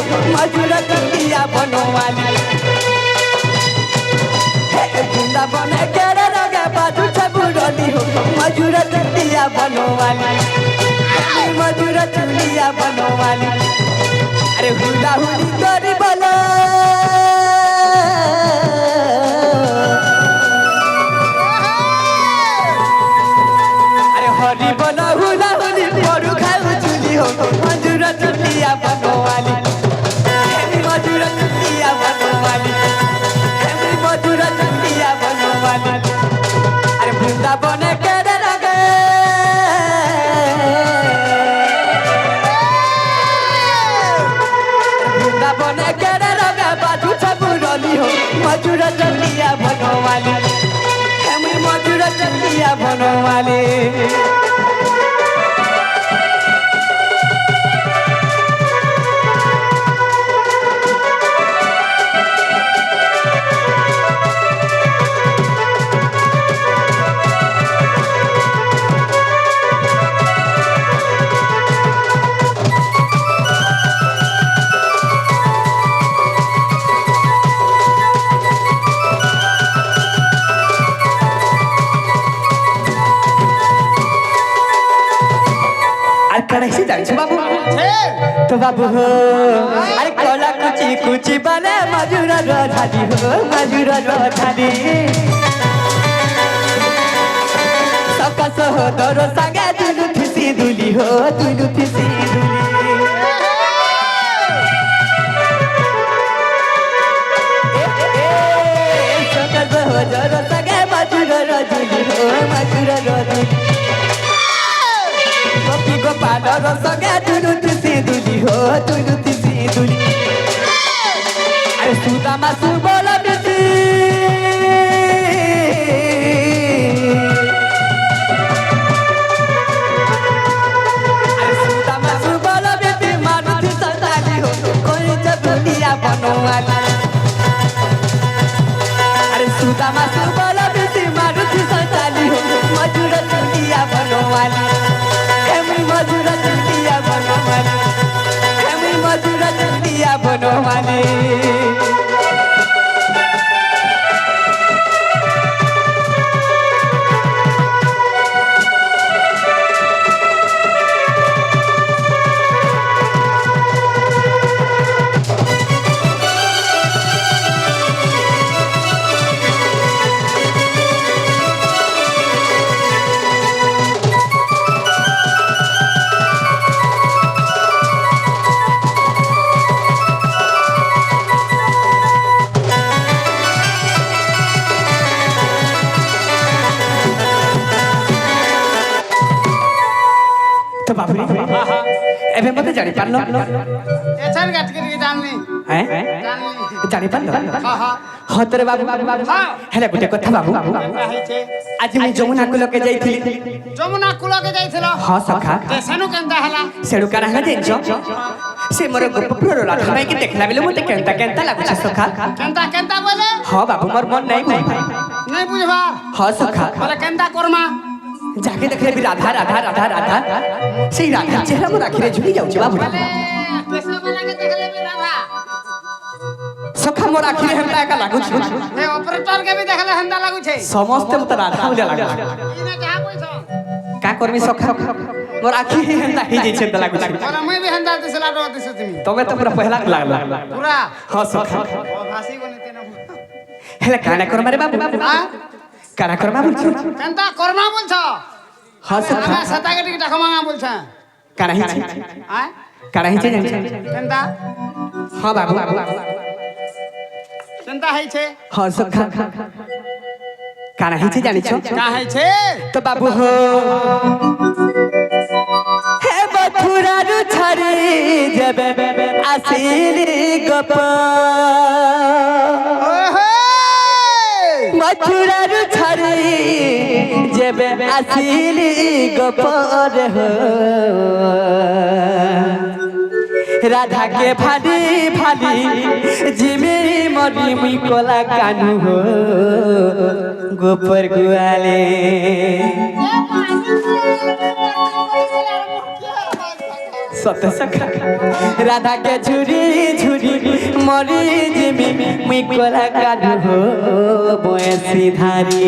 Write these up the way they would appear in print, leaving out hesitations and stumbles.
हो मधुर चंदिया बनवाली वृंदावन केरे रगे बाजू छबुरली हो मधुर चंदिया बनवाली मधुर चंदिया बनवाली अरे हुला हुली तोरी बोलो अरे हरी बोलो हुला हुली पड़ू खाऊ चुली हो मधुर चंदिया बनवाली मधुर चंदिया बनवाली मधुर चंदिया बनवाली अरे वृंदावन केरे रगे वृंदावन केरे रगे बाजू छबुरली हो मधुर चंदिया बनवाली मधुर चंदिया बनवाली कैसे जाए बाबू तो बाबू हो अरे कोला कुची कुची बने मजूर राधाली हो मजूर राधाली सकस हो तोरो संगे दुलु थिसी दुली हो दुलु थिसी दुली सकस हो तोरो संगे मजूर राधाली हो मजूर राधाली गोपी गोपाल रसगे तुलु तुसी दुली हो तुलु तुसी दुली अरे सुदामा सुबोल बेटी अरे सुदामा सुबोल बेटी मारुति संताली हो कोई चबुलिया बनवाली अरे सुदामा सुबोल बेटी मारुति संताली हो मधुर चंदिया बनवाली मधुर चंदिया बनवाली मधुर चंदिया बनवाली तो बाबू एबे मते जानि पारलो एछन गाट के जाननी हैं जाननी जानि पारलो हां हां हो तोरे बाबू हेले गुटे कथा बाबू आज मैं जमुना कुल के जाइथिली जमुना कुल के जाइथिलो हां सखा सेनु केंता हला सेडु करा है जेंजो से मोर गोपपुर राधा भाई के देखला बेले मते केंता केंता लागु छ सखा केंता केंता बोले हां बाबू मोर मन नहीं नहीं बुझबा हां सखा बोले केंता कोरमा जाके देखले भी राधा राधा राधा राधा सेई राधा चेहरा मोर आखिरे झुकी जाउ छ बाबू बोले कैसे बोला के देखले भी राधा सखा मोर आखिरे हेंता का लागु छ ए ऑपरेटर के भी देखले हंदा लागु छे समस्त मत राधा बोले लागु इने कहा पैसा का करमी सखा मोर आखि हेंता ही जे छ लागु छ बोले मैं भी हंदा दिसला रो दिस तुमी तमे तो पूरा पहला लागला पूरा हां सखा भाषी बने तेना हेले काना कर मारे बाबू हां काना कर मा बोलछ केंता कोरमा बोलछ हां सखा मैं सता के टिकट खमांगा बोलछ काना ही छ हां काना ही छ केंता हां बाबू केंता है छे हां सखा काना ही छ जानि छ का है छे तो बाबू हो हे मथुरा रु छरी जबे आसिली गप मथुरा रु छरी जबे आसिली गप हो राधा के भाली भाली जिमी मरी मुई कोला कानू हो गोपर गुआले সত সখা রাধা কে ঝুরি ঝুরি মরি জিমি মুই কলা কাঢু হো বয়সী ধারি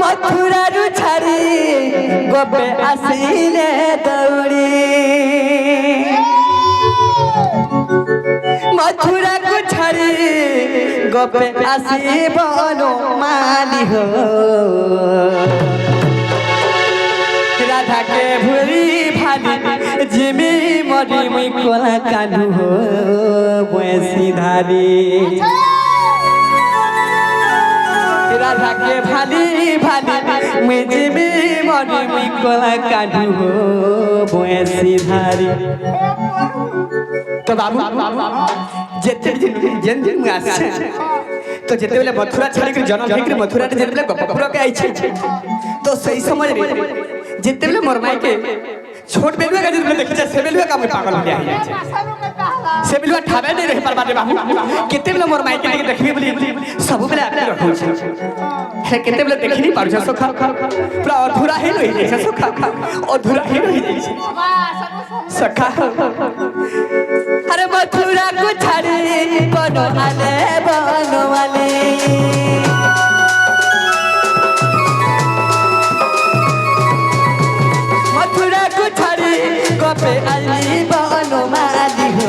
মথুরারু ছাড়ি গবে আসিলে দৌড়ি মথুরা কু ছাড়ি গপে আসিব মালি হো রাধা কে ভুরি ভালি জিমি মরি মুই কলা কানু হো বয়সী ধারি রাধা কে ভালি ভালি মুই জিমি মরি মুই কলা কানু হো বয়সী ধারি তো বাবু যেতে যেতে মুই আসছে তো যেতে বেলে মথুরা ছাড়ি জন্ম হইকি মথুরা যেতে বেলে গোপপুরকে আইছে তো সেই সময় যেতে বেলে মোর মাইকে ছোট বেলুয়া का যেতে দেখিছে সে বেলুয়া का मुई पागल हो जाई से बेलुआ ठाबे नहीं रह पर बाटे बाबू केते बेले मोर माइके के देखबी बोली सब बेले आके रखौ छै हे केते बेले देखि नहीं पारु सखा पूरा अधूरा ही रहि जाय सखा अधूरा ही रहि जाय सखा अरे मथुरा को छाड़ी बनो वाले मथुरा को छाड़ी गपे आली बनो माली हो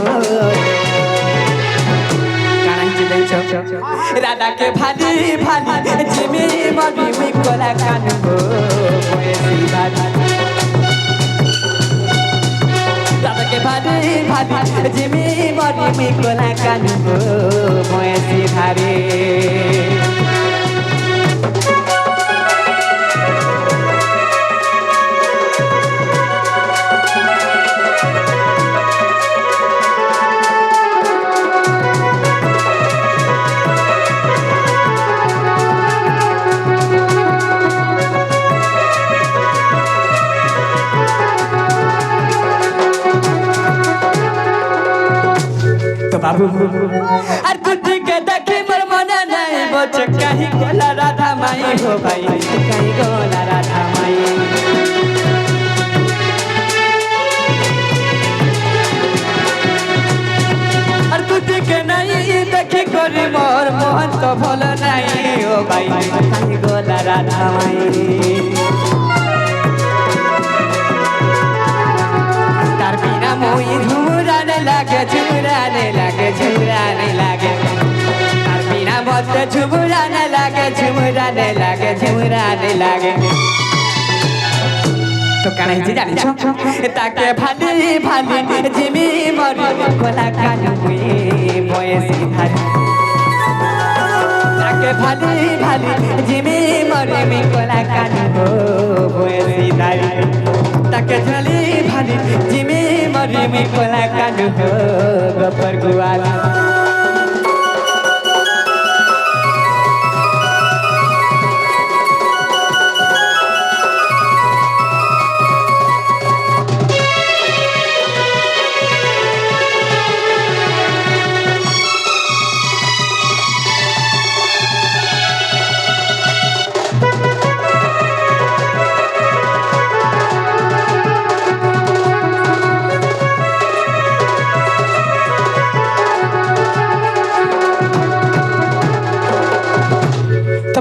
राधा के भाली भाली जिमी मरी मी कोला कानू हो बयसी भाली राधा के भाली भाली जिमी मरी मी कोला कानू हो बयसी धारी बाबू अर तुझी के देखी मोर मने नहीं बोच कहीं गोला राधा माई हो भाई कहीं गोला राधा माई अर तुझी के नहीं देखी कोरी मोर मोहन तो भोला नहीं हो भाई कहीं गोला राधा माई तार बिना मोई झुमराने लागे झुमराने लागे तार बिना मत झुमराने लागे तो कहीं जी जानी छो ताके भाली भाली जिमी मरी कोला कानू हुई बयसी धारी ताके भाली भाली जिमी मरी मी कोला कानू हो बयसी धारी ताके भाली भाली जिमी मरी मी कोला कानू हो गोपर गुआला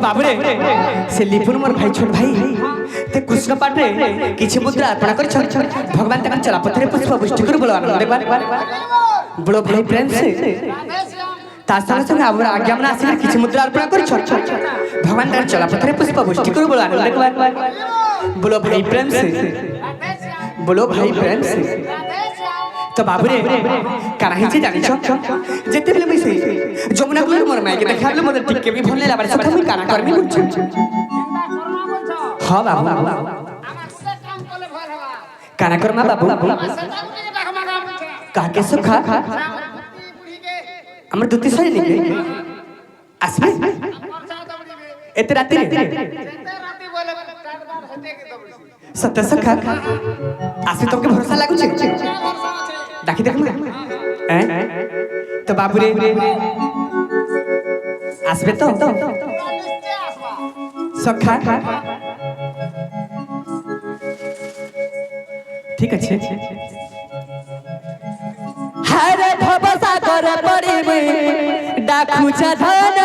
बाबुरे से लिपुन मोर भाई छोट भाई ते कृष्ण पाठ रे किछि मुद्रा अर्पण कर भगवान तक चला पत्रे पुष्प पुष्टि कर बोलो आनंद बोलो भाई प्रेम से ता संग संग आवर आज्ञा मन आसी किछि मुद्रा अर्पण कर भगवान तक चला पत्रे पुष्प पुष्टि कर बोलो आनंद बोलो भाई प्रेम से तो बाबुरे काहे जे जानि छ जेते बेले मैं सही जमुना कुल मोर माय के देखाबले मोर टिके भी भले लाबार सखा मुई काना करबी बुझछ हां बाबू काना करमा बाबू काके सखा हमर दुती सही नहीं आसबे एते राती सत्य सखा आसी तुमके भरोसा लागु छ डाकी देख तो बाबुरे आसबे तो सखा ঠিক আছে হারে ভবসা করে পড়িবে ডাকুছা ধন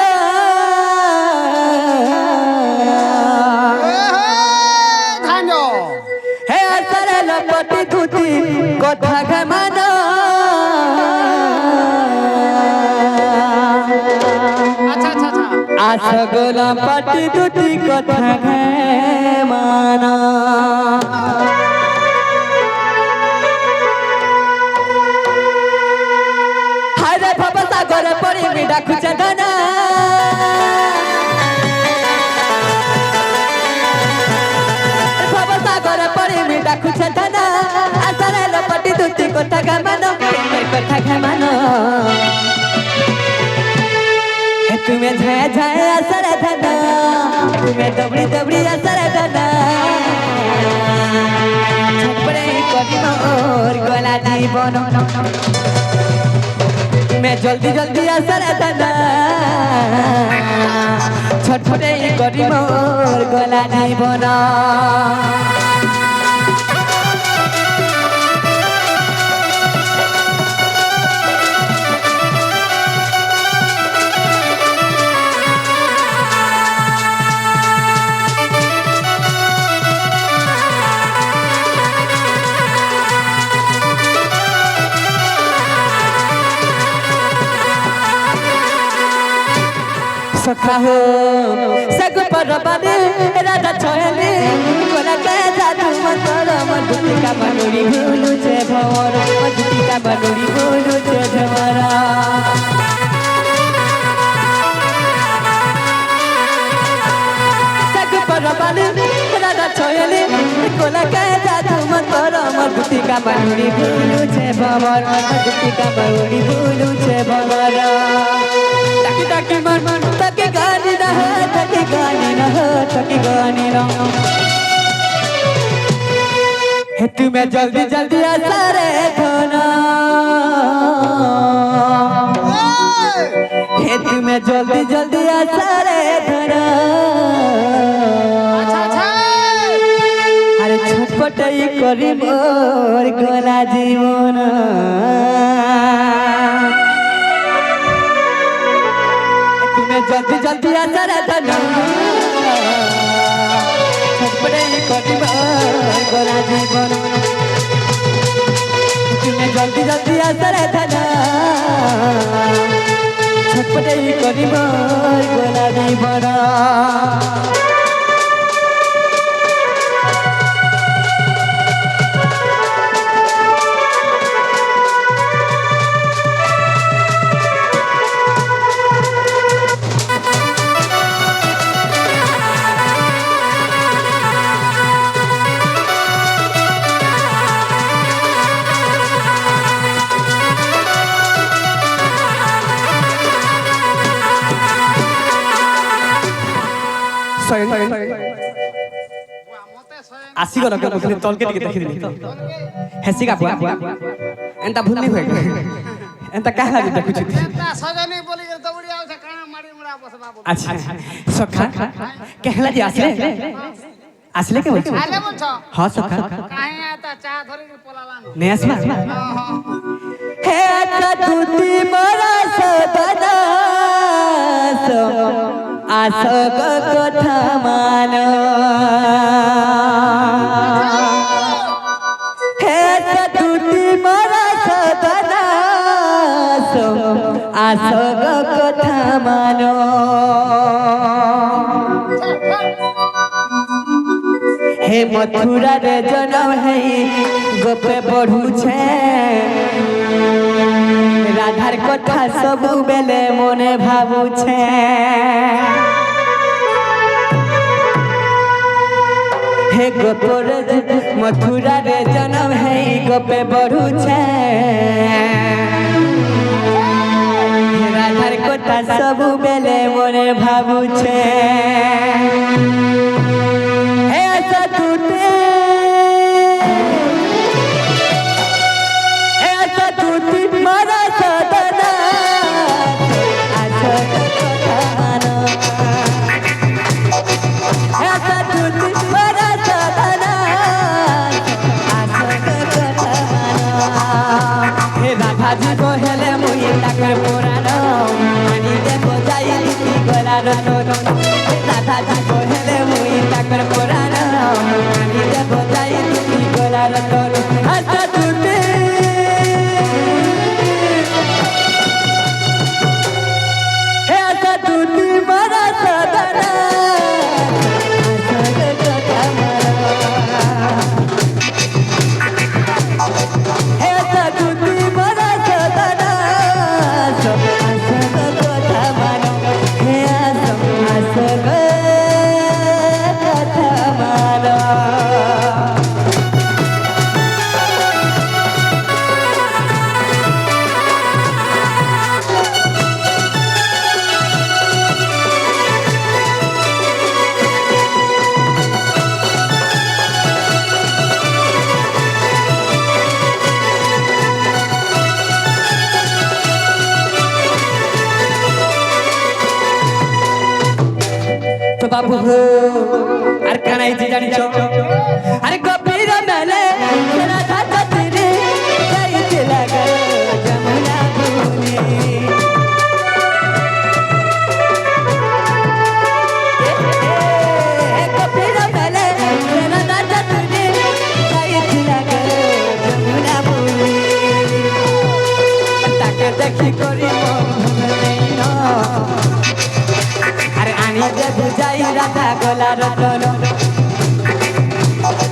ধান্য হে আসরে লপটি ধুতি কথা ঘমান আচ্ছা আচ্ছা আচ্ছা আসগোলা পটি ধুতি কথা ঘমান হারে ভবসা করে পড়িবে ডাকুছা ধন সাগর পরে মিটা খুছে ধনা আসরে লপটি দুটি কথা ঘামানো কথা ঘামানো হে তুমি ঝায় ঝায় আসরে ধনা তুমি দবড়ি দবড়ি আসরে ধনা ছপড়ে করি মোর গলা জীবন তুমি জলদি জলদি আসরে ধনা ছটফটে করি মোর গলা জীবন सखा हो सग पर बने राजा छोयले कोला के जादू मंत्र मधुति का बनोरी भूलु छे भवर मधुति का बनोरी भूलु छे भवरा सग पर बने राजा छोयले कोला के जादू मंत्र मधुति का बनोरी भूलु छे भवर मधुति का बनोरी भूलु छे भवरा ताकि ताकि मन मन ताकि गानी न हो ताकि गानी न हो ताकि गानी न हो हे तुम्हें जल्दी जल्दी असरे धोना हे तुम्हें जल्दी जल्दी असरे धोना আচ্ছা আচ্ছা अरे छटपटाई करी मोर गला जीवन जल्दी जल्दी असर धना छटपटे करी गला जीवन तुम्हें जल्दी जल्दी असर धना छटपटे करी गला जीवन आसी गलो के मुखले तल के देखि दिली हेसी का बुआ एंता भूल नहीं होए एंता काहे लागी देखु छी এটা সজনী বলি করে দৌড়ি আউছে কানা মারি মুড়া বসবা বল अच्छा सखा कहला जी आसले आसले के बोलछ আলে বলছ हां सखा কাহে আতা চা ধরি করে পলালান ने आसमा हे आता दूती मोरा सदना सो आसक कथा मानो हे दूती मोरा सदना सो आसक कथा मानो हे मथुरा रे जनम है गोपे पढ़ू छे राधार कथा सब बेले मने भाबू छे हे गोपर मथुरा रे जनम है गोपे पढ़ू छे राधार कथा सब बेले मने भाबू छे জীব হেলে মুই তাকর পুরাণ আনি দেব যাই দিতি গলার তোর রাধা জীব হেলে মুই তাকর পুরাণ আনি দেব যাই দিতি গলার তোর আচ্ছা তুতে হে আচ্ছা তুতি মারা সাদানা আসল কথা মারা হে আচ্ছা তুতি মারা সাদানা আসল কথা মারা হে আসল কথা মারা তো বাবু হো আর কানাই যে জানিছ আরে গভীর মেলে রাধা চতরে যাইতে লাগা যমুনা বনে গভীর মেলে রাধা চতরে যাইতে লাগা যমুনা বনে তাকে দেখি করি মন নেই না আরে আনি দে বুঝাই রাধা গলা রতন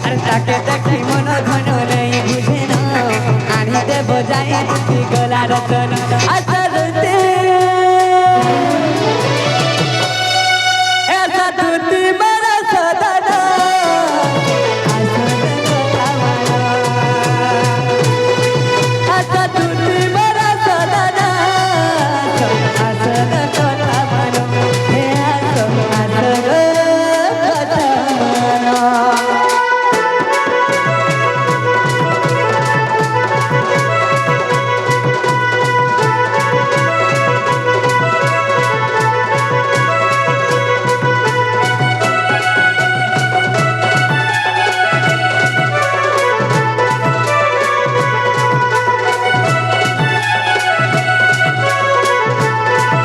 আরে তাকে দেখি মন ধন নেই বুঝে না আনি দে বুঝাই গলা রতন আচ্ছা